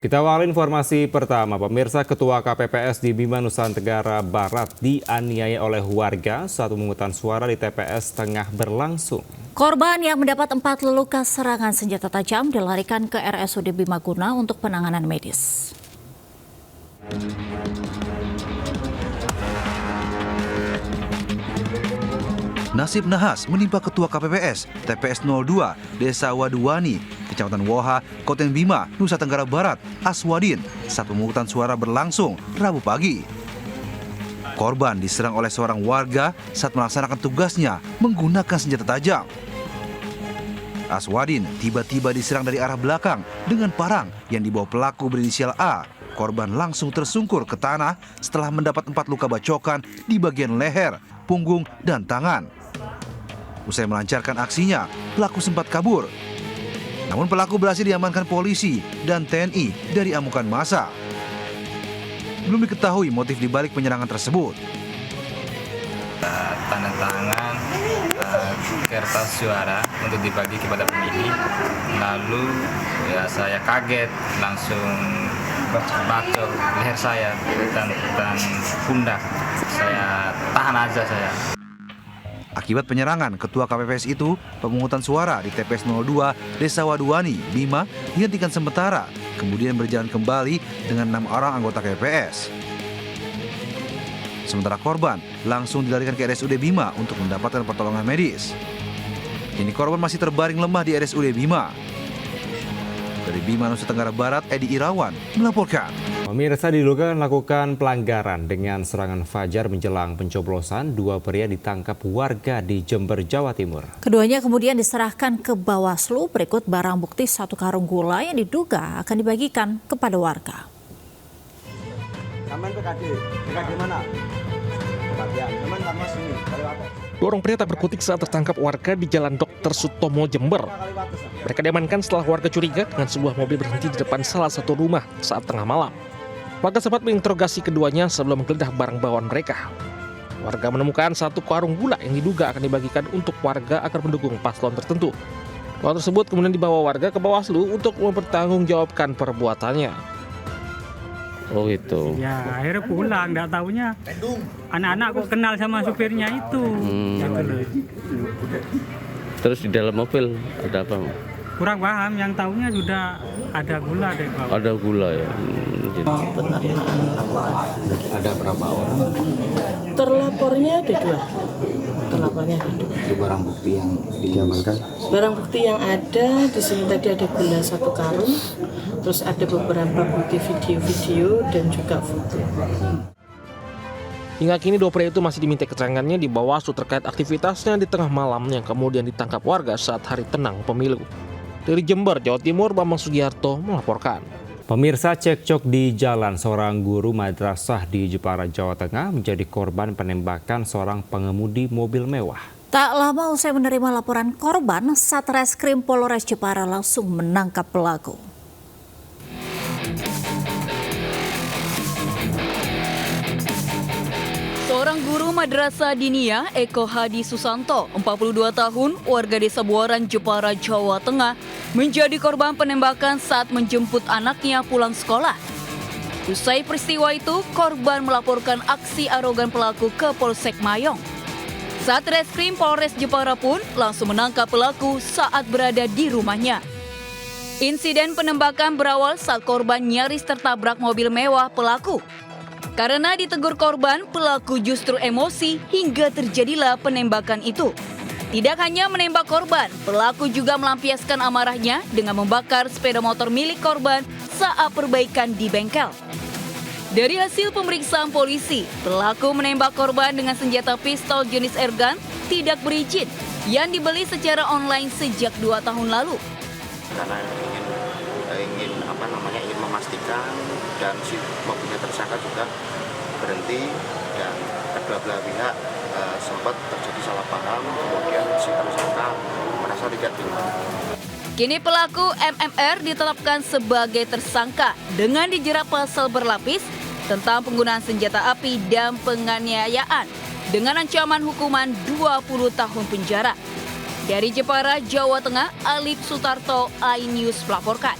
Kita awali informasi pertama, pemirsa. Ketua KPPS di Bima, Nusa Tenggara Barat dianiaya oleh warga saat pemungutan suara di TPS tengah berlangsung. Korban yang mendapat 4 luka serangan senjata tajam dilarikan ke RSUD Bima guna untuk penanganan medis. Nasib nahas menimpa Ketua KPPS TPS 02 Desa Waduwani, Kecamatan Woha, Kabupaten Bima, Nusa Tenggara Barat, Aswadin saat pemungutan suara berlangsung Rabu pagi. Korban diserang oleh seorang warga saat melaksanakan tugasnya menggunakan senjata tajam. Aswadin tiba-tiba diserang dari arah belakang dengan parang yang dibawa pelaku berinisial A. Korban langsung tersungkur ke tanah setelah mendapat 4 luka bacokan di bagian leher, punggung, dan tangan. Usai melancarkan aksinya, pelaku sempat kabur. Namun pelaku berhasil diamankan polisi dan TNI dari amukan massa. Belum diketahui motif dibalik penyerangan tersebut. Tanda tangan kertas suara untuk dibagi kepada pemilih. Lalu ya saya kaget, langsung bacok leher saya dan pundak. Saya tahan aja saya. Akibat penyerangan Ketua KPPS itu, pemungutan suara di TPS 02 Desa Waduwani, Bima dihentikan sementara, kemudian berjalan kembali dengan 6 orang anggota KPPS. Sementara korban langsung dilarikan ke RSUD Bima untuk mendapatkan pertolongan medis. Kini korban masih terbaring lemah di RSUD Bima. Dari Bima, Nusa Tenggara Barat, Edi Irawan melaporkan. Pemirsa, diduga melakukan pelanggaran dengan serangan fajar menjelang pencoblosan. 2 pria ditangkap warga di Jember, Jawa Timur. Keduanya kemudian diserahkan ke Bawaslu berikut barang bukti 1 karung gula yang diduga akan dibagikan kepada warga. Aman PKD mana? Aman sama sini. 2 orang pria tak berkutik saat tertangkap warga di Jalan Dr. Sutomo, Jember. Mereka diamankan setelah warga curiga dengan sebuah mobil berhenti di depan salah satu rumah saat tengah malam. Warga sempat menginterogasi keduanya sebelum menggeledah barang bawaan mereka. Warga menemukan 1 karung gula yang diduga akan dibagikan untuk warga agar mendukung paslon tertentu. Uang tersebut kemudian dibawa warga ke Bawaslu untuk mempertanggungjawabkan perbuatannya. Oh itu. Ya akhirnya pulang, nggak taunya anak-anak kok kenal sama supirnya itu. Terus di dalam mobil ada apa? Kurang paham, yang taunya sudah ada gula deh Pak. Ada gula ya. Gitu. Ada berapa orang? Terlapornya ada 2. Terlapornya ada 2. Itu barang bukti yang diamankan. Barang bukti yang ada di sini tadi ada gula 1 karung, terus ada beberapa bukti video-video dan juga foto. Hingga kini 2 pria itu masih diminta keterangannya di Bawaslu terkait aktivitasnya di tengah malam yang kemudian ditangkap warga saat hari tenang pemilu. Dari Jember, Jawa Timur, Bambang Sugiharto melaporkan. Pemirsa, cekcok di jalan, seorang guru madrasah di Jepara, Jawa Tengah menjadi korban penembakan seorang pengemudi mobil mewah. Tak lama usai menerima laporan korban, Satreskrim Polres Jepara langsung menangkap pelaku. Seorang guru madrasah diniyah Eko Hadi Susanto, 42 tahun, warga desa Buaran, Jepara, Jawa Tengah, menjadi korban penembakan saat menjemput anaknya pulang sekolah. Usai peristiwa itu, korban melaporkan aksi arogan pelaku ke Polsek Mayong. Satreskrim Polres Jepara pun langsung menangkap pelaku saat berada di rumahnya. Insiden penembakan berawal saat korban nyaris tertabrak mobil mewah pelaku. Karena ditegur korban, pelaku justru emosi hingga terjadilah penembakan itu. Tidak hanya menembak korban, pelaku juga melampiaskan amarahnya dengan membakar sepeda motor milik korban saat perbaikan di bengkel. Dari hasil pemeriksaan polisi, pelaku menembak korban dengan senjata pistol jenis airgun tidak berizin yang dibeli secara online sejak 2 tahun lalu. Karena ingin memastikan dan si mobilnya tersangka juga berhenti dan kedua belah pihak sempat terjadi salah paham, kemudian si tersangka merasa tidak terima. Kini pelaku MMR ditetapkan sebagai tersangka dengan dijerat pasal berlapis tentang penggunaan senjata api dan penganiayaan dengan ancaman hukuman 20 tahun penjara. Dari Jepara, Jawa Tengah, Alif Sutarto, iNews melaporkan.